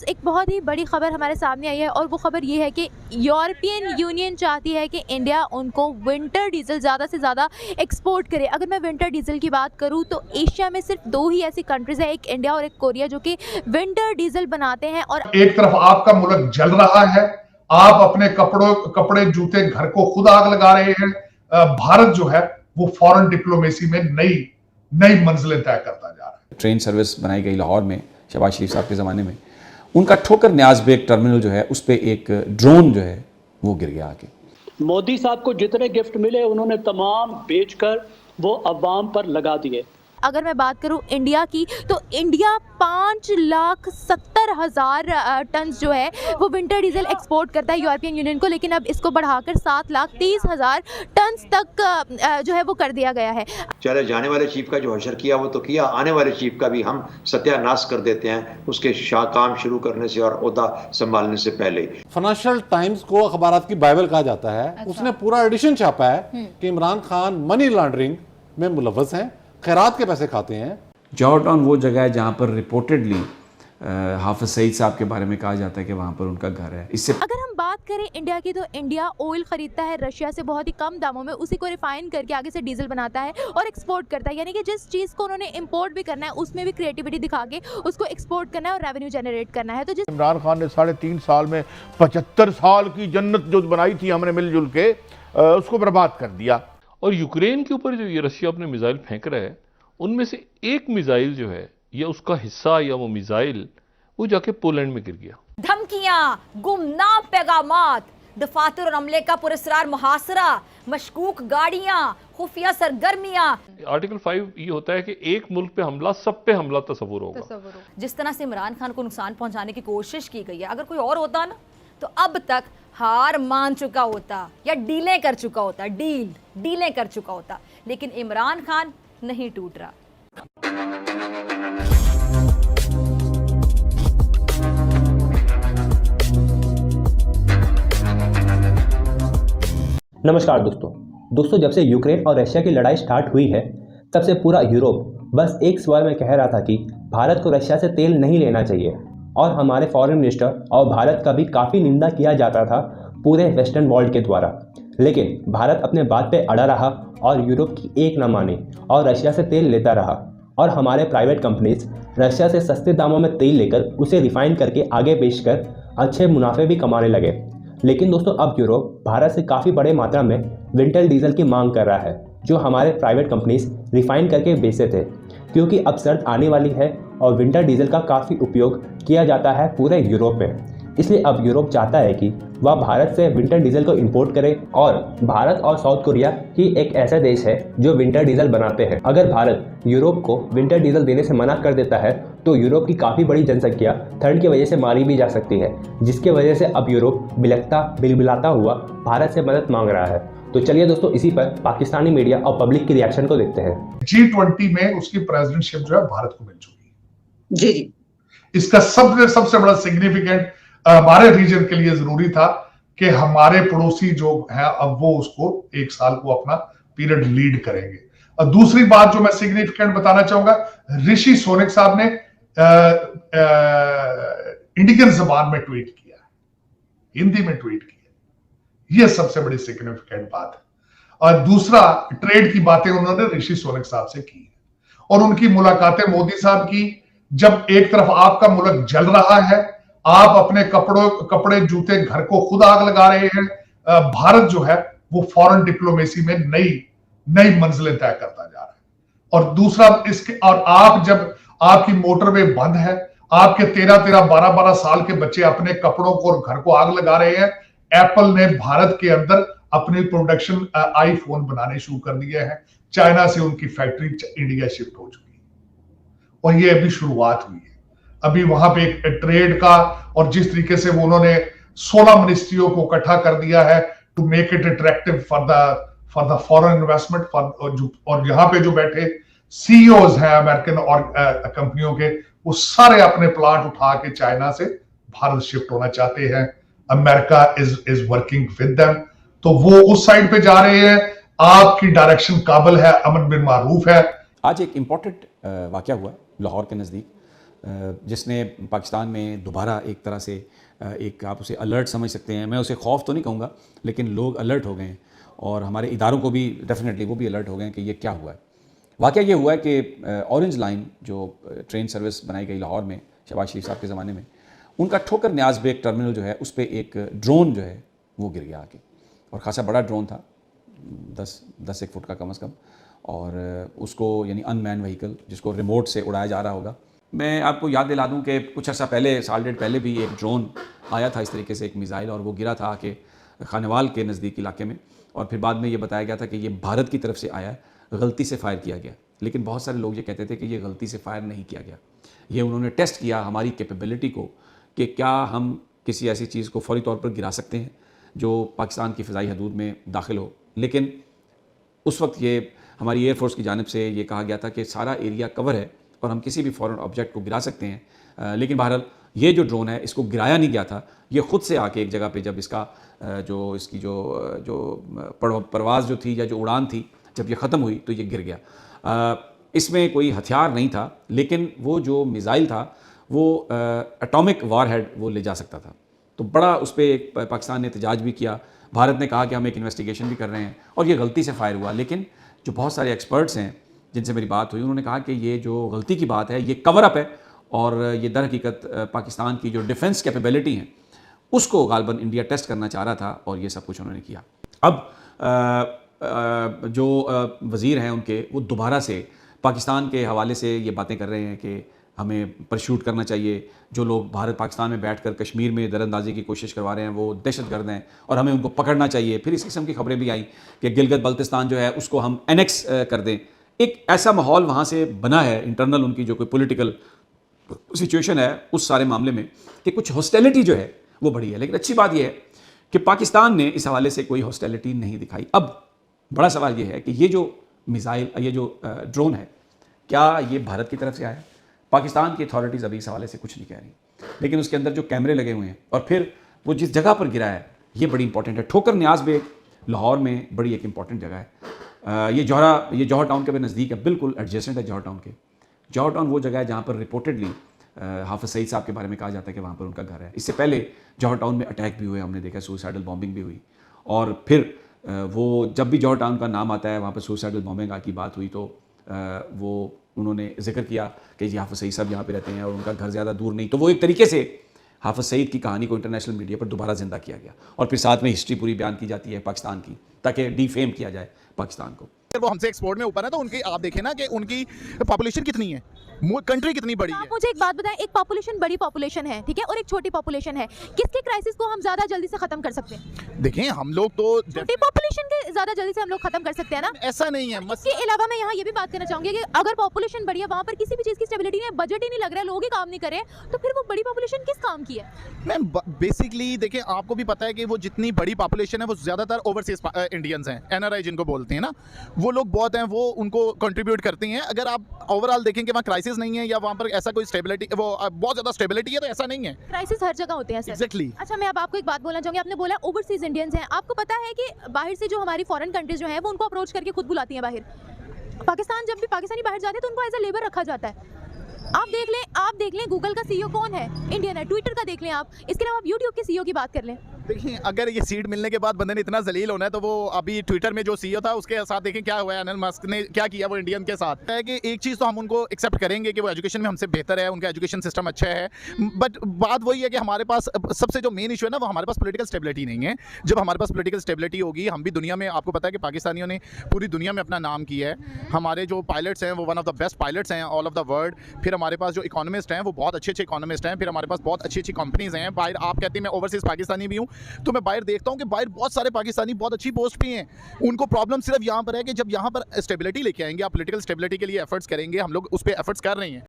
एक बहुत ही बड़ी खबर हमारे सामने आई है और वो खबर ये है कि यूरोपियन यूनियन चाहती है कि इंडिया उनको विंटर डीजल ज़्यादा से ज़्यादा एक्सपोर्ट करे। अगर मैं विंटर डीजल की बात करूँ तो एशिया में सिर्फ दो ही ऐसी कंट्रीज़ है, एक इंडिया और एक कोरिया, जो कि विंटर डीजल बनाते हैं। और एक तरफ आपका मुल्क जल रहा है, आप अपने कपड़े जूते घर को खुद आग लगा रहे हैं। भारत जो है वो फॉरेन डिप्लोमेसी में नई मंजिलें तय करता जा रहा है। ट्रेन सर्विस बनाई गई लाहौर में शहबाज शरीफ साहब के ज़माने में, उनका ठोकर न्याज बेग टर्मिनल जो है उस पर एक ड्रोन जो है वो गिर गया आके। मोदी साहब को जितने गिफ्ट मिले उन्होंने तमाम बेचकर वो अवाम पर लगा दिए। अगर मैं बात करूं इंडिया की तो इंडिया 5,70,000 टन जो है वो विंटर डीजल एक्सपोर्ट करता है यूरोपियन यूनियन को, लेकिन अब इसको बढ़ाकर 7,30,000 टन तक जो है वो कर दिया गया है। चले जाने वाले चीफ का जो हशर किया वो तो किया, आने वाले चीफ का भी हम सत्यानाश कर देते हैं उसके काम शुरू करने से और ओहदा संभालने से पहले। फाइनेंशियल टाइम्स को अखबारात की बाइबल कहा जाता है। अच्छा। उसने पूरा एडिशन छापा है कि इमरान खान मनी लॉन्ड्रिंग में मुलव्वस हैं, खैरात के पैसे खाते हैं। जॉर्जटाउन वो जगह है जहाँ पर रिपोर्टेडली हाफिज सईद साहब के बारे में कहा जाता है कि वहाँ पर उनका घर है। इससे अगर हम बात करें इंडिया की तो इंडिया ऑयल खरीदता है रशिया से बहुत ही कम दामों में, उसी को रिफाइन करके आगे से डीजल बनाता है और एक्सपोर्ट करता है। यानी कि जिस चीज़ को उन्होंने इंपोर्ट भी करना है उसमें भी क्रिएटिविटी दिखा के उसको एक्सपोर्ट करना है और रेवेन्यू जनरेट करना है। तो जिस इमरान खान ने 3.5 साल में 75 साल की जन्नत जो बनाई थी हमने मिलजुल के, उसको बर्बाद कर दिया। और यूक्रेन के ऊपर जो ये रशिया अपने मिसाइल फेंक रहा है उनमें से एक मिसाइल जो है या उसका हिस्सा या वो मिसाइल वो जाके पोलैंड में गिर गया। धमकियां, गुमनाम पैगामात, दफातर और अमले का पुरस्कार मुहासरा, मशकूक गाड़ियां, खुफिया सरगर्मियां। आर्टिकल 5 ये होता है कि एक मुल्क पे हमला सब पे हमला तस्वुर होगा। जिस तरह से इमरान खान को नुकसान पहुंचाने की कोशिश की गई है, अगर कोई और होता ना तो अब तक हार मान चुका होता या डीलें कर चुका होता, डीलें कर चुका होता। लेकिन इमरान खान नहीं टूट रहा। नमस्कार दोस्तों, जब से यूक्रेन और रशिया की लड़ाई स्टार्ट हुई है तब से पूरा यूरोप बस एक सवाल में कह रहा था कि भारत को रशिया से तेल नहीं लेना चाहिए। और हमारे फॉरेन मिनिस्टर और भारत का भी काफ़ी निंदा किया जाता था पूरे वेस्टर्न वर्ल्ड के द्वारा। लेकिन भारत अपने बात पे अड़ा रहा और यूरोप की एक न माने और रशिया से तेल लेता रहा। और हमारे प्राइवेट कंपनीज रशिया से सस्ते दामों में तेल लेकर उसे रिफाइन करके आगे बेचकर अच्छे मुनाफे भी कमाने लगे। लेकिन दोस्तों, अब यूरोप भारत से काफ़ी बड़े मात्रा में विंटर डीजल की मांग कर रहा है, जो हमारे प्राइवेट कंपनीज रिफाइन करके बेचते थे। क्योंकि अब सर्द आने वाली है और विंटर डीजल का काफ़ी उपयोग किया जाता है पूरे यूरोप में, इसलिए अब यूरोप चाहता है कि वह भारत से विंटर डीजल को इंपोर्ट करे। और भारत और साउथ कोरिया ही एक ऐसा देश है जो विंटर डीजल बनाते हैं। अगर भारत यूरोप को विंटर डीजल देने से मना कर देता है तो यूरोप की काफ़ी बड़ी जनसंख्या ठंड की वजह से मारी भी जा सकती है, जिसकी वजह से अब यूरोप बिलबिलाता हुआ भारत से मदद मांग रहा है। तो चलिए दोस्तों, इसी पर पाकिस्तानी मीडिया और पब्लिक की रिएक्शन को देखते हैं। G20 में उसकी प्रेसिडेंटशिप जो है भारत को मिल चुकी है। जी। इसका सबसे बड़ा सिग्निफिकेंट हमारे रीजन के लिए जरूरी था कि हमारे पड़ोसी जो है अब वो उसको एक साल को अपना पीरियड लीड करेंगे। और दूसरी बात जो मैं सिग्निफिकेंट बताना चाहूंगा, ऋषि सोनक साहब ने इंडियन जबान में ट्वीट किया, हिंदी में ट्वीट किया। यह सबसे बड़ी सिग्निफिकेंट बात है। और दूसरा, ट्रेड की बातें उन्होंने ऋषि सोनक साहब से की और उनकी मुलाकातें मोदी साहब की। जब एक तरफ आपका मुल्क जल रहा है, आप अपने कपड़े जूते घर को खुद आग लगा रहे हैं। भारत जो है वो फॉरेन डिप्लोमेसी में नई मंजिलें तय करता जा रहा है। और दूसरा, इसके और आप जब आपकी मोटरवे बंद है, आपके 13-12 साल के बच्चे अपने कपड़ों को और घर को आग लगा रहे हैं। एप्पल ने भारत के अंदर अपनी प्रोडक्शन आईफोन बनाने शुरू कर दिए हैं। चाइना से उनकी फैक्ट्री इंडिया शिफ्ट हो चुकी है और ये अभी शुरुआत हुई है। अभी वहां पे एक ट्रेड का, और जिस तरीके से वो उन्होंने 16 मिनिस्ट्रियों को इकट्ठा कर दिया है to make it attractive for the foreign investment. और यहाँ पे जो बैठे सीईओज हैं अमेरिकन और कंपनियों के, वो सारे अपने प्लांट उठा के चाइना से भारत शिफ्ट होना चाहते हैं। America is working with them, तो वो उस साइड पे जा रहे हैं। आपकी डायरेक्शन काबिल है, अमन बिन मारूफ है। आज एक इंपॉर्टेंट वाकया हुआ लाहौर के नज़दीक, जिसने पाकिस्तान में दोबारा एक तरह से एक आप उसे अलर्ट समझ सकते हैं, मैं उसे खौफ तो नहीं कहूँगा, लेकिन लोग अलर्ट हो गए हैं और हमारे इदारों को भी डेफिनेटली वो भी अलर्ट हो गए हैं कि ये क्या हुआ है। वाक़या ये हुआ है कि ऑरेंज लाइन जो ट्रेन सर्विस बनाई गई लाहौर में शहबाज शरीफ साहब के ज़माने में, उनका ठोकर न्याज बेग टर्मिनल जो है उस पर एक ड्रोन जो है वो गिर गया आके, और ख़ासा बड़ा ड्रोन था, 10 एक फुट का कम से कम, और उसको यानी अनमैन व्हीकल जिसको रिमोट से उड़ाया जा रहा होगा। मैं आपको याद दिला दूं कि कुछ अर्सा पहले, साल डेढ़ पहले भी एक ड्रोन आया था इस तरीके से, एक मिसाइल, और वो गिरा था आके खानेवाल के नज़दीक इलाके में, और फिर बाद में ये बताया गया था कि ये भारत की तरफ से आया है, गलती से फायर किया गया। लेकिन बहुत सारे लोग ये कहते थे कि ये गलती से फायर नहीं किया गया, ये उन्होंने टेस्ट किया हमारी कैपेबिलिटी को कि क्या हम किसी ऐसी चीज़ को फौरी तौर पर गिरा सकते हैं जो पाकिस्तान की फ़िज़ाई हदूद में दाखिल हो। लेकिन उस वक्त ये हमारी एयरफोर्स की जानिब से ये कहा गया था कि सारा एरिया कवर है और हम किसी भी फॉरेन ऑब्जेक्ट को गिरा सकते हैं। लेकिन बहरहाल ये जो ड्रोन है इसको गिराया नहीं गया था, ये ख़ुद से आके एक जगह पे जब इसकी परवाज़ जो थी या जो उड़ान थी जब ये ख़त्म हुई तो ये गिर गया। इसमें कोई हथियार नहीं था, लेकिन वो जो मिसाइल था वो एटॉमिक वारहेड वो ले जा सकता था। तो बड़ा उस पर पाकिस्तान ने एहतजाज भी किया, भारत ने कहा कि हम एक इन्वेस्टिगेशन भी कर रहे हैं और ये गलती से फायर हुआ। लेकिन जो बहुत सारे एक्सपर्ट्स हैं जिनसे मेरी बात हुई, उन्होंने कहा कि ये जो गलती की बात है ये कवर अप है और ये दर हकीकत पाकिस्तान की जो डिफेंस कैपेबिलिटी है उसको गालबन इंडिया टेस्ट करना चाह रहा था और ये सब कुछ उन्होंने किया। अब जो वज़ीर हैं उनके, वो दोबारा से पाकिस्तान के हवाले से ये बातें कर रहे हैं कि हमें परशूट करना चाहिए, जो लोग भारत पाकिस्तान में बैठकर कश्मीर में दरअंदाजी की कोशिश करवा रहे हैं वो दहशतगर्द हैं और हमें उनको पकड़ना चाहिए। फिर इस किस्म की खबरें भी आई कि गिलगित बल्तिस्तान जो है उसको हम एनेक्स कर दें। एक ऐसा माहौल वहाँ से बना है, इंटरनल उनकी जो कोई पॉलिटिकल सिचुएशन है उस सारे मामले में, कि कुछ हॉस्टिलिटी जो है वो बढ़ी है। लेकिन अच्छी बात यह है कि पाकिस्तान ने इस हवाले से कोई हॉस्टिलिटी नहीं दिखाई। अब बड़ा सवाल ये है कि ये जो मिसाइल, ये जो ड्रोन है, क्या ये भारत की तरफ से आया? पाकिस्तान की अथॉरिटीज़ अभी इस हवाले से कुछ नहीं कह रही, लेकिन उसके अंदर जो कैमरे लगे हुए हैं और फिर वो जिस जगह पर गिरा है ये बड़ी इंपॉर्टेंट है। ठोकर न्याज बेग लाहौर में बड़ी एक इंपॉर्टेंट जगह है। ये जौहर टाउन के भी नज़दीक है, बिल्कुल एडजेसेंट है जौहर टाउन के। जौहर टाउन वो जगह है जहाँ पर रिपोर्टेडली हाफिज़ सईद साहब के बारे में कहा जाता है कि वहाँ पर उनका घर है। इससे पहले जौहर टाउन में अटैक भी हुए, हमने देखा, सुसाइडल बॉम्बिंग भी हुई, और फिर वो जब भी जौहर टाउन का नाम आता है वहाँ पर सुसाइडल बॉम्बिंग की बात हुई तो वो उन्होंने जिक्र किया कि जी हाफिज़ सईद साहब यहाँ पे रहते हैं और उनका घर ज़्यादा दूर नहीं। तो वो एक तरीके से हाफिज़ सईद की कहानी को इंटरनेशनल मीडिया पर दोबारा ज़िंदा किया गया और फिर साथ में हिस्ट्री पूरी बयान की जाती है पाकिस्तान की, ताकि डीफेम किया जाए पाकिस्तान को। वो हमसे एक्सपोर्ट में ऊपर है तो उनकी आप देखें ना कि उनकी पॉपुलेशन कितनी है, कंट्री कितनी बड़ी है। आप मुझे एक बात बताएं, एक पॉपुलेशन बड़ी पॉपुलेशन है, ठीक है, और एक छोटी पॉपुलेशन है, किसके क्राइसिस को हम ज्यादा जल्दी से खत्म कर सकते हैं? देखें हम लोग तो छोटी पॉपुलेशन के ज्यादा जल्दी से हम लोग खत्म कर सकते हैं ना, ऐसा नहीं है। इसके अलावा मैं यहाँ ये भी बात करना चाहूंगी कि अगर पॉपुलेशन बढ़ी है, वहाँ पर किसी भी चीज की स्टेबिलिटी नहीं है, बजट ही नहीं लग रहा है, लोग ही काम नहीं कर रहे, तो फिर वो बड़ी पॉपुलेशन किस काम की है? मैम बेसिकली देखें, आपको भी पता है कि वो जितनी बड़ी पॉपुलेशन है वो ज्यादातर ओवरसीज इंडियंस हैं, एनआरआई जिनको बोलते हैं ना, वो लोग बहुत हैं, वो उनको कंट्रीब्यूट करते हैं। अगर आप ओवरऑल देखें कि वहाँ क्राइसिस नहीं है या वहाँ पर ऐसा कोई स्टेबिलिटी, वो बहुत ज्यादा स्टेबिलिटी है, तो ऐसा नहीं है। क्राइसिस हर जगह होते हैं सर। एग्जैक्टली। अच्छा, मैं अब आपको एक बात बोलना चाहूंगी, आपने बोला ओवरसीज इंडियंस हैं, आपको पता है कि बाहर से जो हमारी फॉरेन कंट्रीज जो है वो उनको अप्रोच करके खुद बुलाती हैं बाहर। पाकिस्तान जब भी पाकिस्तानी बाहर जाते हैं तो उनको एज ए लेबर रखा जाता है। आप देख लें गूगल का सीईओ कौन है, इंडियन है। ट्विटर का देख लें आप, इसके अलावा आप यूट्यूब के सीईओ की बात कर लें। देखिए, अगर ये सीट मिलने के बाद बंदे ने इतना जलील होना है तो वो अभी ट्विटर में जो सीईओ था उसके साथ देखें क्या हुआ है, एलन मस्क ने क्या किया वो इंडियन के साथ है। कि एक चीज़ तो हम उनको एक्सेप्ट करेंगे कि वो एजुकेशन में हमसे बेहतर है, उनका एजुकेशन सिस्टम अच्छा है, बट बात वही है कि हमारे पास सबसे जो मेन इशू है ना, वो हमारे पास पॉलिटिकल स्टेबिलिटी नहीं है। जब हमारे पास पॉलिटिकल स्टेबिलिटी होगी, हम भी दुनिया में, आपको पता है कि पाकिस्तानियों ने पूरी दुनिया में अपना नाम किया है। हमारे जो पायलट्स हैं वो one of the best pilots हैं ऑल ऑफ द वर्ल्ड। फिर हमारे पास जो इकोनॉमिस्ट हैं वो बहुत अच्छे इकोनॉमिस्ट हैं। फिर हमारे पास बहुत अच्छी कंपनीज हैं बाहर। आप कहते हैं मैं ओवरसीज पाकिस्तानी भी हूँ, तो मैं बाहर देखता हूँ कि बाहर बहुत सारे पाकिस्तानी बहुत अच्छी पोस्ट पे हैं। उनको प्रॉब्लम सिर्फ यहाँ पर है कि जब यहाँ पर स्टेबिलिटी लेके आएंगे, आप पॉलिटिकल स्टेबिलिटी के लिए एफर्ट्स करेंगे, हम लोग उस पर एफर्ट्स कर रहे हैं।